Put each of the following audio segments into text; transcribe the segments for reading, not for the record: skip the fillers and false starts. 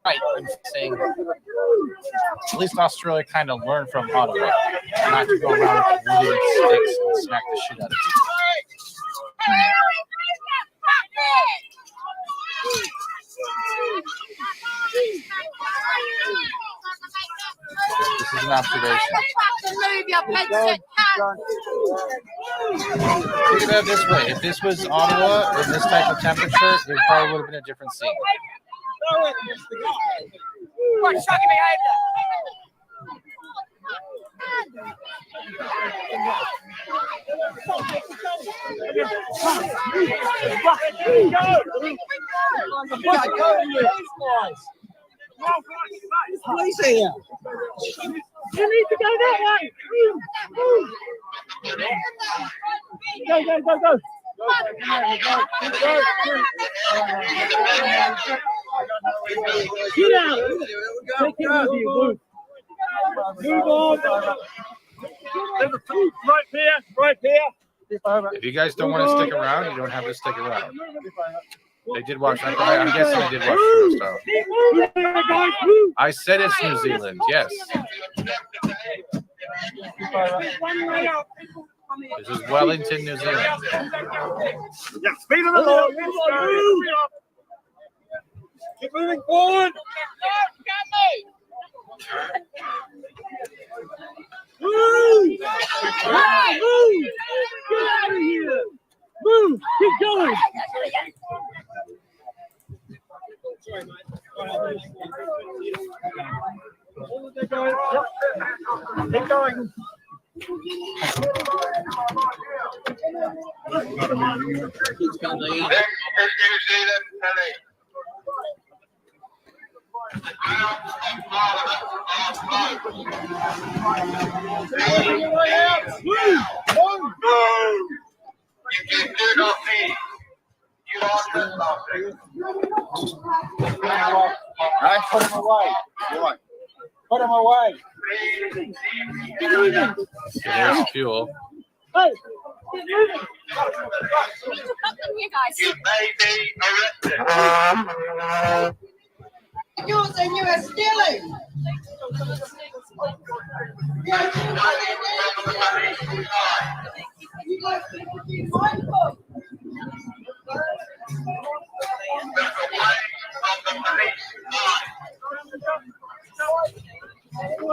right in saying at least Australia kind of learned from Ottawa not to go around with wooden sticks and smack the shit out of people. This is an observation. Think about it this way. If this was Ottawa in this type of temperature, it probably would have been a different scene. Police here. You need to go that way. Go, go, go, go. Get out. Take it with you. Move on. Right here, right here. If you guys don't want to stick around, you don't have to stick around. They did watch. I'm guessing they did watch Toronto. I said it's New Zealand. Yes. This is Wellington, New Zealand. Yeah, speed of the law. Keep moving forward. Move! Move! Get out of here! Move! Keep going! Sorry, mate. Keep going. Right, put him away. Put him away. There's fuel. Hey, You may be arrested. You're saying you are stealing. You guys need to be mindful.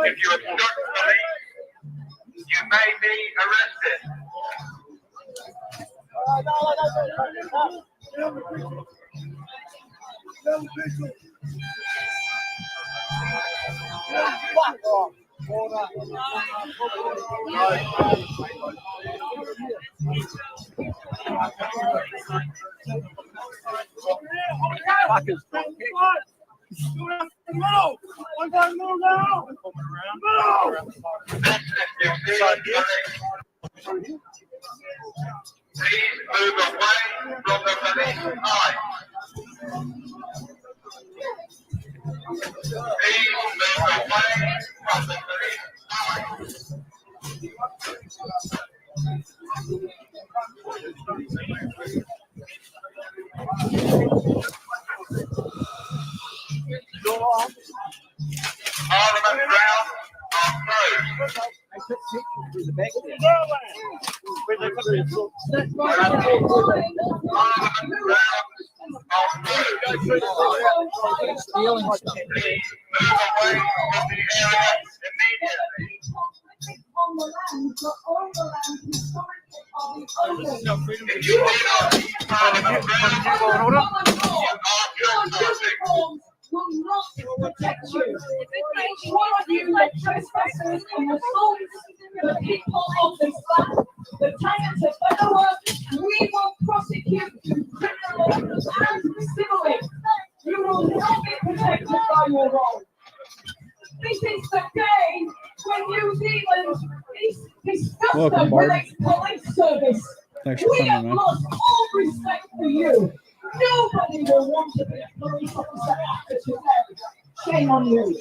If you obstruct police, you may be arrested. Please move away from the police line. Please move away from the police line. Parliament grounds are closed. Will not protect you. Each one of you like trespassers and assaults the people of this land. The tenants of better work, we will prosecute you criminally and civilly. You will not be protected by your own. This is the day when New Zealand is disgusted with its police service. We have lost all respect for you. Nobody will want to be a police officer after today. Shame on you.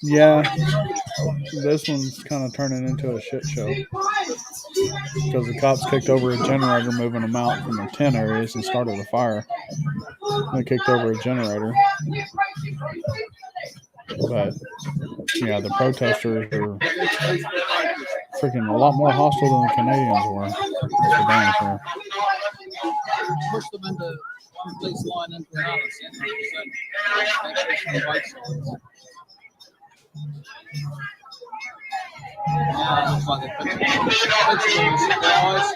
Yeah. This one's kind of turning into a shit show because the cops kicked over a generator, moving them out from the tent areas and started a fire. They kicked over a generator. But, yeah, the protesters are freaking a lot more hostile than the Canadians were. That's for damn sure. Push them into one police line into another. Yeah, looks like they're picking guys.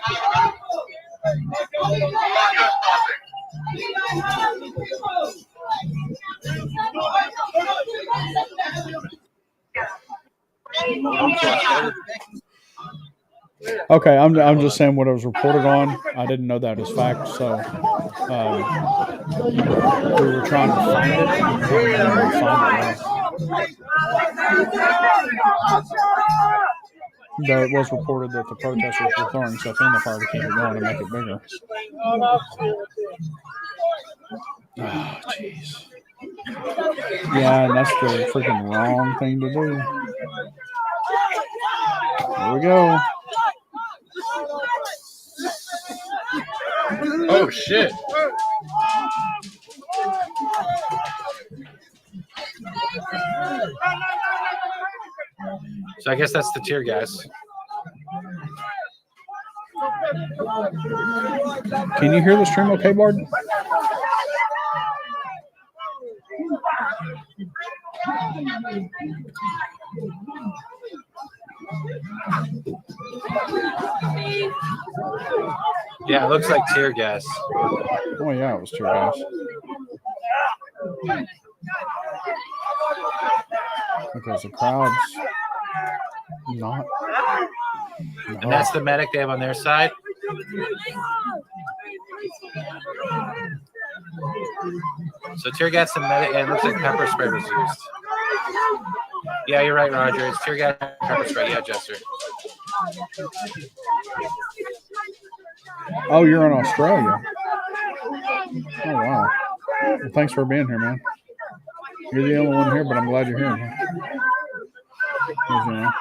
Okay, I'm just saying what it was reported on. I didn't know that as fact, so we were trying to find it. Though it was reported that the protesters were throwing stuff in the fire to keep it going and make it bigger. Oh, jeez. Yeah, and that's the freaking wrong thing to do. Here we go. Oh, shit. So I guess that's the tear gas. Can you hear the stream okay, Bard? Yeah, it looks like tear gas. Oh, yeah, it was tear gas. Because the crowd's not. And that's the medic they have on their side. So tear gas and medic, and it looks like pepper spray was used. Yeah, you're right, Roger. It's tear gas and pepper spray. Yeah, Jester. Oh, you're in Australia. Oh, wow. Well, thanks for being here, man. You're the only one here, but I'm glad you're here, man. You know,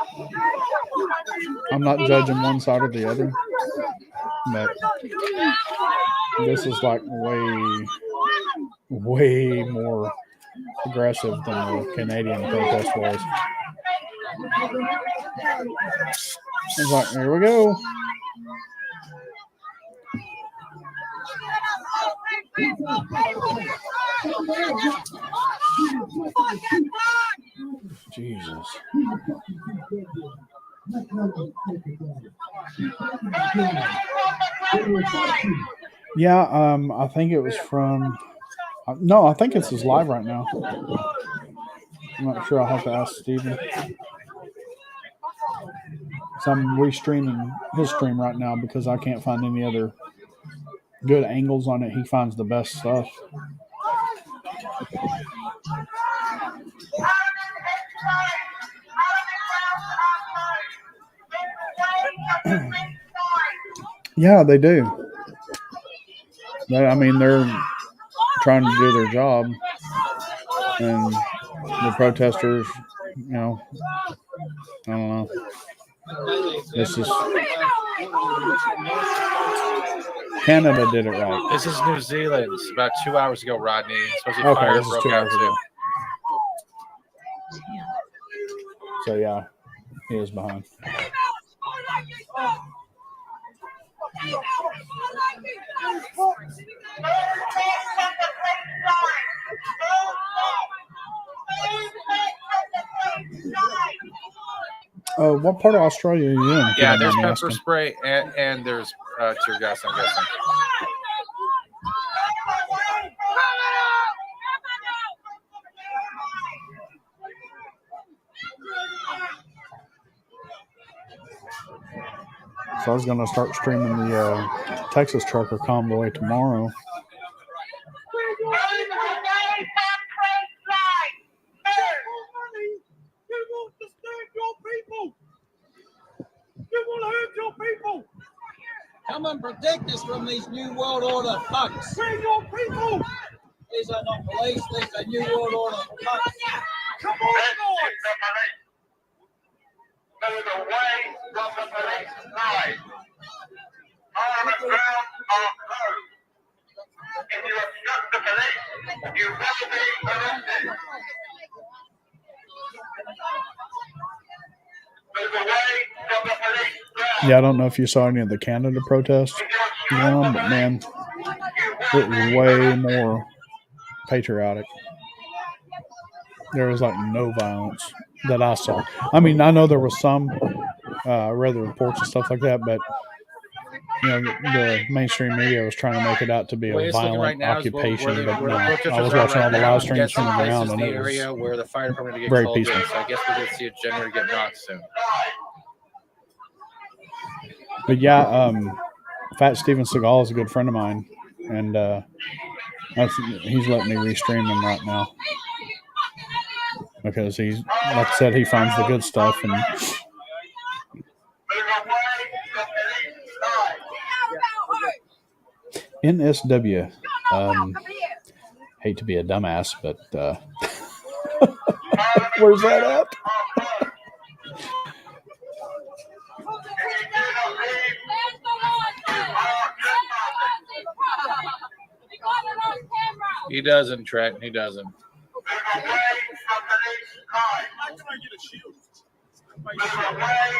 I'm not judging one side or the other, but this is like way more aggressive than the Canadian protest was. It's like, here we go. Jesus. Yeah, I think it was from. No, I think this is live right now. I'm not sure. I'll have to ask Steven. So I'm restreaming his stream right now because I can't find any other good angles on it. He finds the best stuff. Yeah, they do. I mean, they're trying to do their job, and the protesters, you know, I don't know. This is Canada did it right. This is New Zealand. It's about 2 hours ago, Rodney. Supposedly Okay, fire this is broke 2 out hours too. ago. So yeah, he is behind. What part of Australia are you in? Yeah, there's pepper spray and there's tear gas, I'm guessing. So I was going to start streaming the Texas Trucker Convoy tomorrow. Come and protect us from these New World Order thugs. We're your people. These are not police. These are New World Order thugs. Come on, move away from the police line. All the grounds are closed. If you obstruct the police, you will be arrested. Move away from the police grounds. Yeah, I don't know if you saw any of the Canada protests going on, but man, it was way more patriotic. There was like no violence that I saw. I mean, I know there was some. I read the reports and stuff like that, but you know, the mainstream media was trying to make it out to be The way a it's looking violent right now is occupation. where the But no, protesters I was are watching all the right now. live streams Guess from the this ground, is and the it was area where the fire department get very called peaceful. in. So I guess we're going to see a generator get knocked soon. But yeah, Fat Steven Seagal is a good friend of mine, and he's letting me restream him right now because he's, like I said, he finds the good stuff. And Move away from police line. NSW, hate to be a dumbass, but where's that at? He doesn't, Trent. He doesn't. Move away from police line. Move away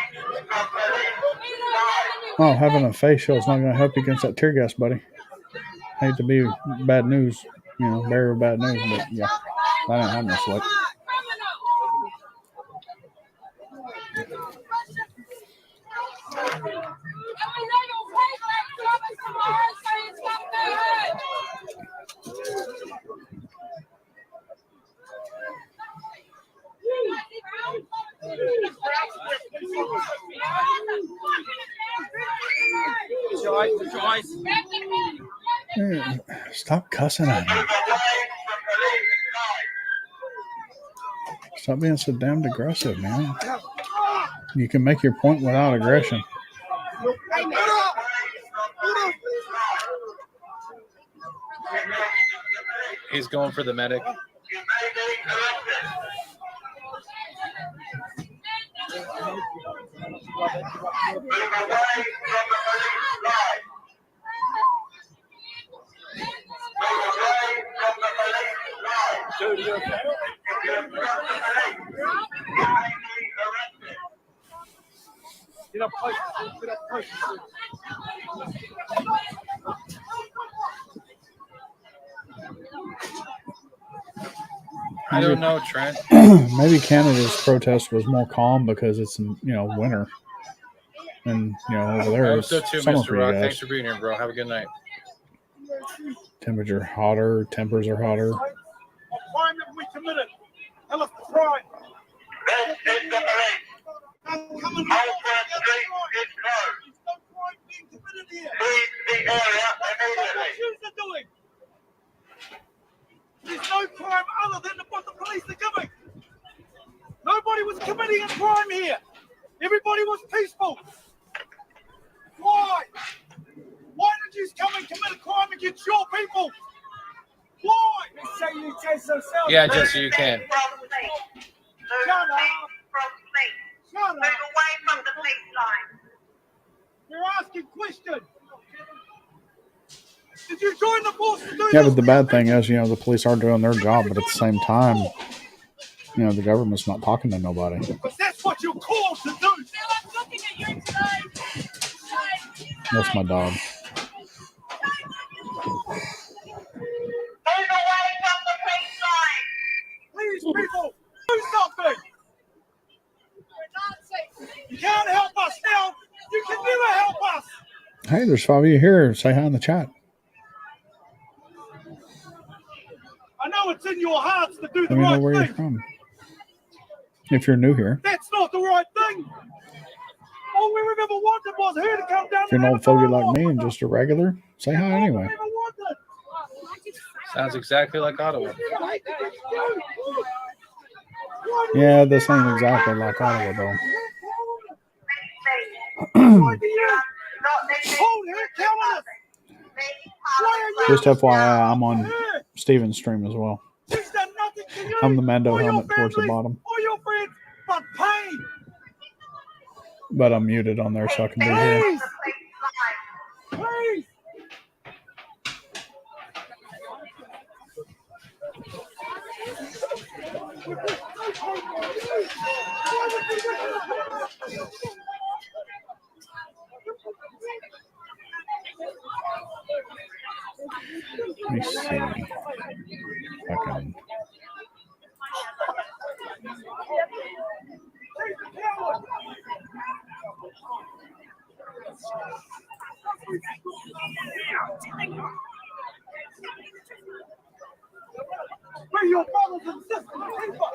from police line. Oh, having a facial is not going to help you against that tear gas, buddy. Hate to be bad news, you know, bearer of bad news, but yeah, that ain't having us like. Stop cussing at me. Move away from police line. Stop being so damned aggressive, man. You can make your point without aggression. He's going for the medic. You may be arrested. Move away from the police line. Move away from the police line. If you obstruct the police, you may be arrested. I don't know, Trent. Maybe Canada's protest was more calm because it's in, you know, winter, and you know, over I there hope it's so too, summer Mr. for you Rock. guys. Thanks for being here, bro. Have a good night. Temperature hotter, tempers are hotter. What crime have we committed? Tell us the crime. This is the police. Old West Street is closed. There's no crime being committed here. Leave the area What immediately. the accused are doing. There's no crime other than what the police are doing. Nobody was committing a crime here. Everybody was peaceful. Why? Why did you come and commit a crime against your people? Why? Yeah, Jesse, you can. From police. Shut up. From police. Shut Move up. away from the police line. You're asking questions. Did you join the force to do Yeah, this? but the bad thing is, you know, the police are doing their job, but at the same time, you know, the government's not talking to nobody. Because that's what you're called to do. That's my dog. Move away from the police line. Please, people, do something. You can't help us now. You can never help us. Hey, there's 5 of you here. Say hi in the chat. I know it's in your hearts to do Let the me know right where you're thing. from. If you're new here. That's not the right thing. All we ever wanted was her to come down. If you're an old fogey like me and just a regular, say hi anyway. Sounds exactly like Ottawa. Yeah, this ain't exactly like Ottawa, though. Not Hold her, tell us. Just FYI, I'm on Steven's stream as well. She's done nothing to you I'm the Mando or your helmet towards the family bottom. or your friends, but pain. but I'm muted on there so I can be here. Please! Please! Let me see if I can. We're your brothers and sisters, people!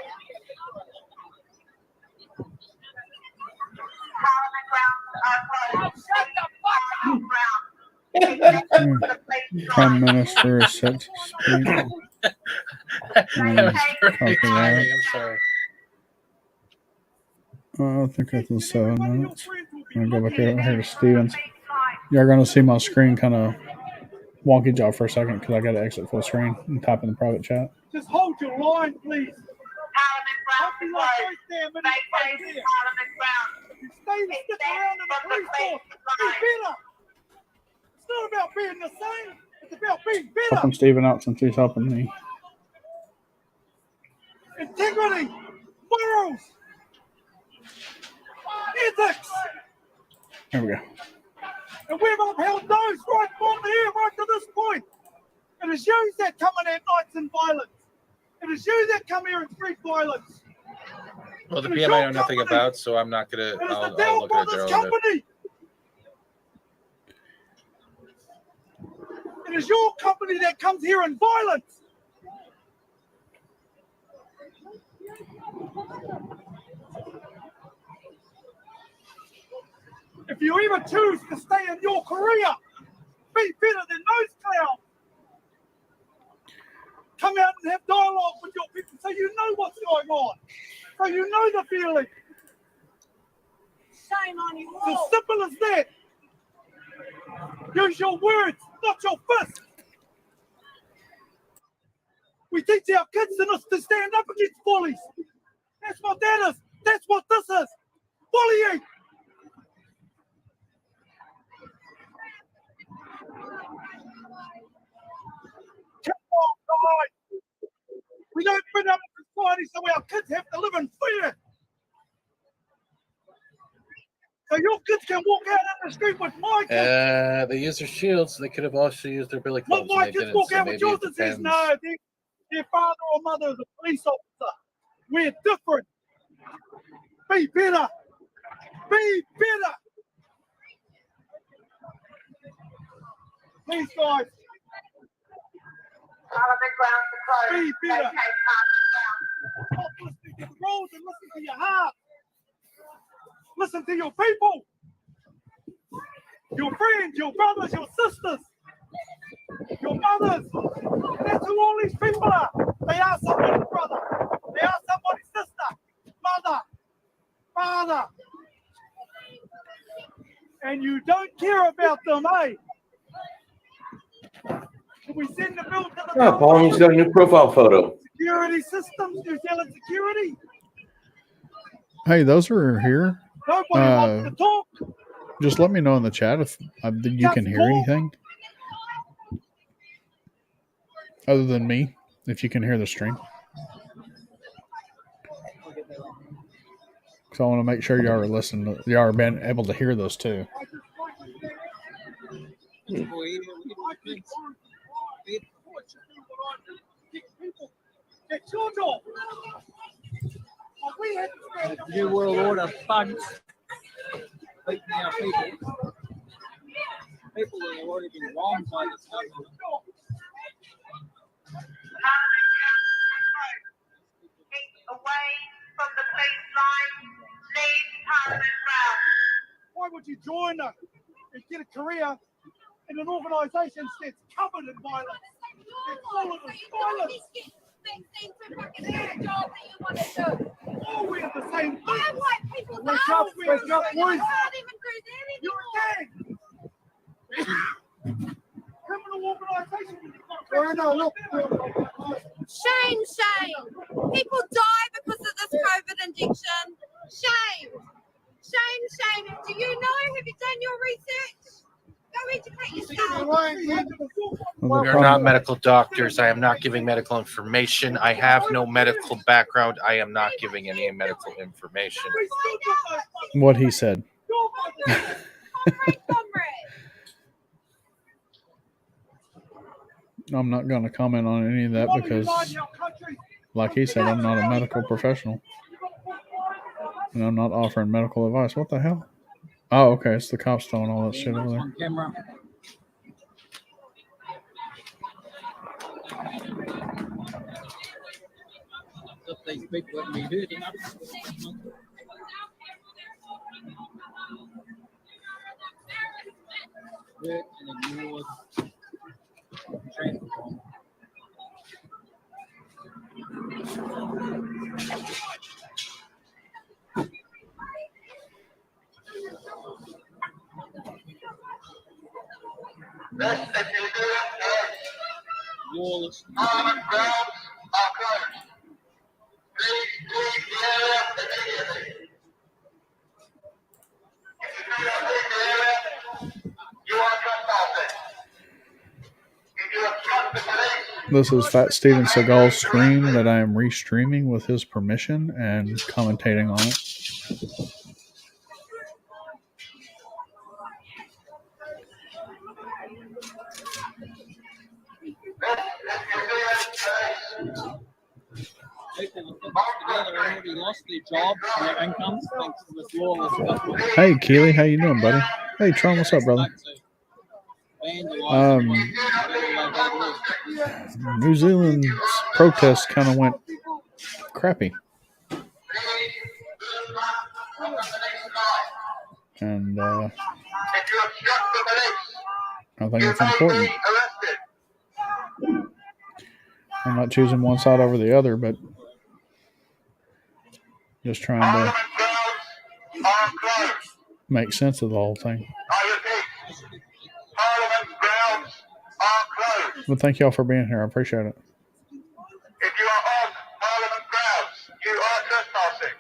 Prime Minister is set to speak. Perfect timing. I'm sorry. I think it's in 7 minutes. I'm gonna go back here to Stevens. You're gonna see my screen kind of wonky job for a second because I got to exit full screen and type in the private chat. Just hold your line, please. Don't be like right there, but it's right here. You stay and stick around in the police force. Be better. It's not about being the same. It's about being better. Helping Steven out since he's helping me. Integrity, morals, ethics. There we go. And we've upheld those right from here, right to this point. It is you that come in at nights in violence. It is you that come here in street violence. Well, the It is PM I know your nothing company. about, so I'm not gonna. It is I'll the Dell look at it there Brothers a little bit. company. It is your company that comes here in violence. If you ever choose to stay in your career, be better than those clowns. Come out and have dialogue with your people so you know what's going on. So you know the feeling. Shame on you It's as all. simple as that. Use your words, not your fists. We teach our kids in us to stand up against bullies. That's what that is. That's what this is. Bullying. Come on, guys. We don't bring up a society so our kids have to live in fear. So your kids can walk out in the street with my kids. They used their shields. They could have also used their billy Let clubs. and my they kids didn't, walk so out with maybe yours it and says, depends. no, their father or mother is a police officer. We're different. Be better. Be better. Please, guys. Be better. Stop listening to the rules and listen to your heart. Listen to your people. Your friends, your brothers, your sisters, your mothers. That's who all these people are. They are somebody's brother. They are somebody's sister, mother, father. And you don't care about them, eh? Can we send the bill to the Oh, Paul, he's got a new profile photo. security systems, New Zealand security? Hey, those are here. Nobody wants to talk. Just let me know in the chat if you can hear anything other than me. If you can hear the stream, because I want to make sure y'all are listening. Y'all are being able to hear those too. It's your job. Well, we had to stand up. New World Order thugs beating our people. People who have already been wronged by this government. Keep away from the police line. Leave Parliament Ground. Why would you join and get a career in an organisation that's covered in violence? It's full of violence. All we are the same thing. Wake up, boys. You're a gang. Criminal organisation. Shame, shame. People die because of this COVID injection. Shame. Shame. Do you know? Have you done your research? Go educate yourself. Well, We the are problem- not medical doctors. I am not giving medical information. I have no medical background. I am not giving any medical information. what he said. I'm not going to comment on any of that because, like he said, I'm not a medical professional. And I'm not offering medical advice. What the hell? Oh, okay. It's the cops throwing all that shit over there. On camera. If these people that we heard enough. Work and ignored. This, if you do it, Lawless. Parliament grounds are closed. Please leave the area immediately. If you do not leave the area, you are trespassing. If you obstruct the police, This is Fat Steven Seagal's stream that I am restreaming with his permission and commentating on it. People that put this together already lost their jobs and their incomes thanks to this lawless government. Hey, Keely, how you doing, buddy? Hey, Tron, what's up, brother? New Zealand's protest kind of went crappy. And if you obstruct the police, I think you it's may important. be arrested. I'm not choosing one side over the other, but just trying to Parliament grounds are closed. make sense of the whole thing. I repeat, Parliament grounds are closed. But thank y'all for being here. I appreciate it. If you are on Parliament grounds, you are trespassing.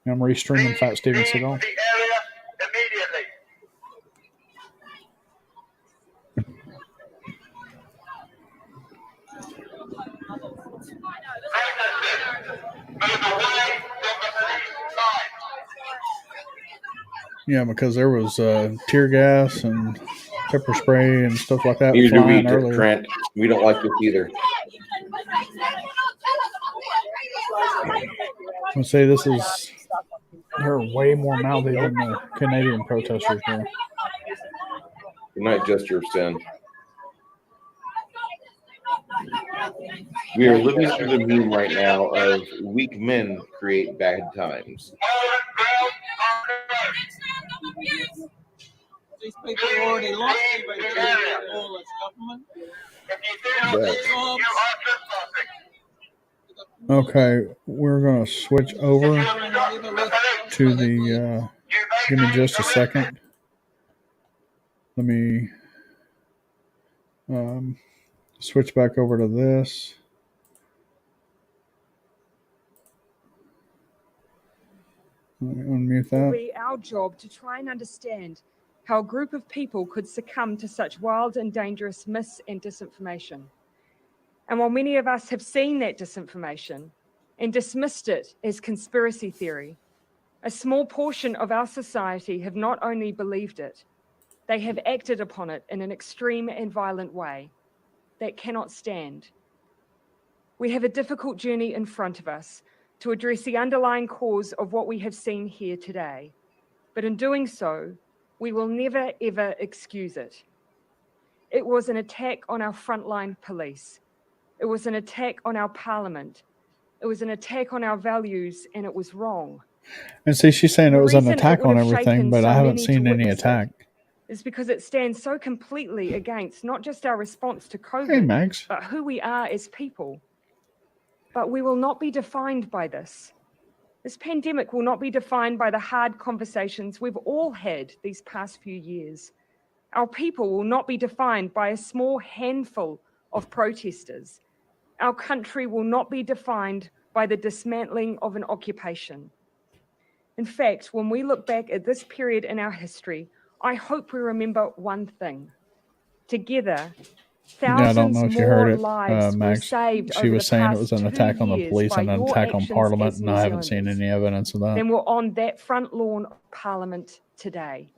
I'm restreaming Fat Steven Leave Seagal. the area immediately. Protesters, move away from the police line. Yeah, because there was tear gas and pepper spray and stuff like that Neither do we, flying earlier. Trent. We don't like this either. I say this is they're way more mouthy than the Canadian protesters were. Good night, just your sin. We are living through the meme right now of weak men create bad times. Parliament grounds are closed. These people already lost their jobs to the lawless government. If you do not leave, you are trespassing. Okay, we're gonna switch over If you obstruct the police, to the. you may Give me be just a arrested. second. Let me switch back over to this. Let me unmute It will that. be our job to try and understand how a group of people could succumb to such wild and dangerous mis and disinformation. And while many of us have seen that disinformation and dismissed it as conspiracy theory, a small portion of our society have not only believed it, they have acted upon it in an extreme and violent way that cannot stand. We have a difficult journey in front of us to address the underlying cause of what we have seen here today. But in doing so, we will never, ever excuse it. It was an attack on our frontline police. It was an attack on our parliament. It was an attack on our values, and it was wrong. And see, she's saying it The was an reason it attack would on have everything, shaken but so I haven't many seen to any witness it attack. is because it stands so completely against not just our response to COVID, Hey, Max. but who we are as people. But we will not be defined by this. This pandemic will not be defined by the hard conversations we've all had these past few years. Our people will not be defined by a small handful of protesters. Our country will not be defined by the dismantling of an occupation. In fact, when we look back at this period in our history, I hope we remember one thing. Together, Yeah, I don't thousands know if you more heard it, lives were Max. saved She over was the saying it past was an 2 attack on the years police by and an your attack on actions Parliament, as and New I haven't seen Zealanders any evidence of that. than were on that front lawn of Parliament today.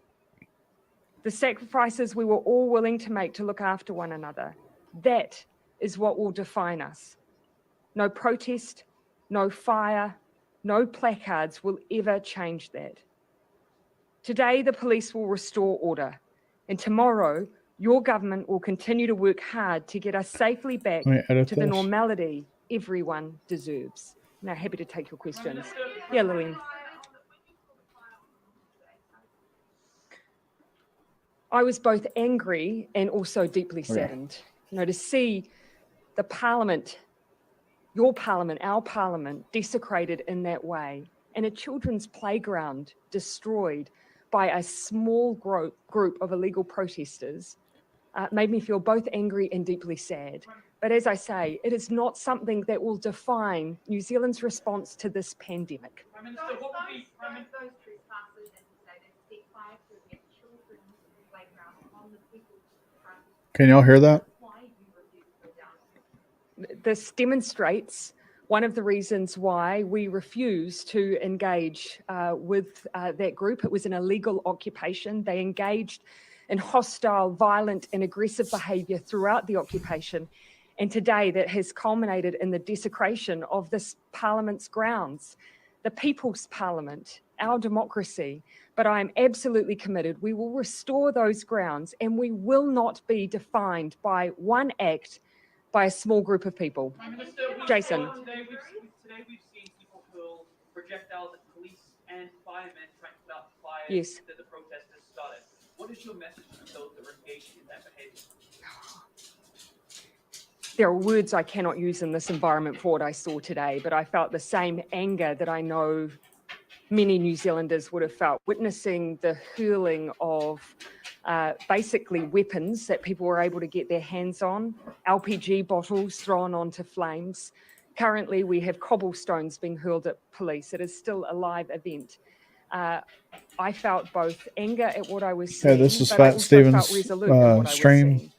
The sacrifices we were all willing to make to look after one another, that is what will define us. No protest, no fire, no placards will ever change that. Today, the police will restore order, and tomorrow, your government will continue to work hard to get us safely back Let me edit to the this. normality everyone deserves. Now, happy to take your questions. Yeah, Lillian. I was both angry and also deeply saddened, to see the Parliament, your Parliament, our Parliament, desecrated in that way, and a children's playground destroyed by a small group of illegal protesters, made me feel both angry and deeply sad. But as I say, it is not something that will define New Zealand's response to this pandemic. Prime Minister, what would be Those trespassers and decided to take fire to get children's playground on the people's front. Can y'all hear that? Why you refuse to go down? This demonstrates one of the reasons why we refuse to engage with that group. It was an illegal occupation. They engaged in hostile, violent, and aggressive behaviour throughout the occupation. And today that has culminated in the desecration of this Parliament's grounds, the People's Parliament, our democracy. But I am absolutely committed. We will restore those grounds, and we will not be defined by one act by a small group of people. Prime Minister, Jason. Today we've seen people hurl projectiles at police and firemen trying to put out the fires Yes. that the protesters started. What is your message to those that are engaged in that behavior? There are words I cannot use in this environment for what I saw today, but I felt the same anger that I know many New Zealanders would have felt, witnessing the hurling of basically weapons that people were able to get their hands on, LPG bottles thrown onto flames. Currently, we have cobblestones being hurled at police. It is still a live event. I felt both anger at what I was seeing, This is but I Fat also Stevens felt resolute at what I was stream. seeing.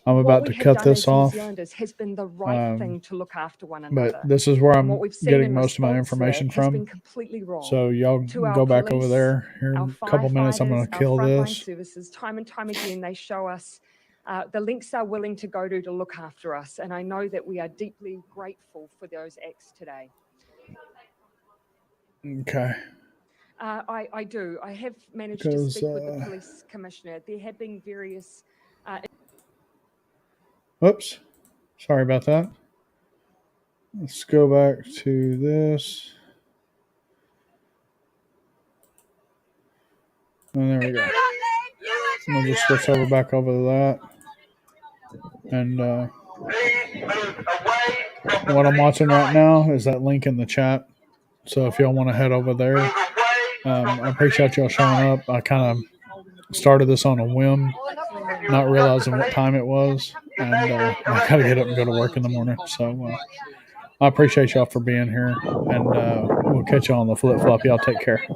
I'm What about we to have cut done this as New off, Zealanders has been the right thing to look after one but another. this is where And I'm what we've seen getting in most of my response to that information has been from. completely wrong. So y'all To our go back over police, there. Here in our a couple minutes, I'm going firefighters, to our kill frontline this. services, time and time again, they show us the lengths they're willing to go to look after us. And I know that we are deeply grateful for those acts today. Okay. I do. I have managed to Because, speak with the police commissioner. There have been various Whoops. Sorry about that. Let's go back to this. And there we go. I'm going to just switch over back over to that. And Please move away from what I'm watching right now is that link in the chat. So if y'all want to head over there, I appreciate y'all showing up. I kind of started this on a whim, not realizing what time it was. And I got to get up and go to work in the morning. So I appreciate y'all for being here. And we'll catch y'all on the flip flop. Y'all take care.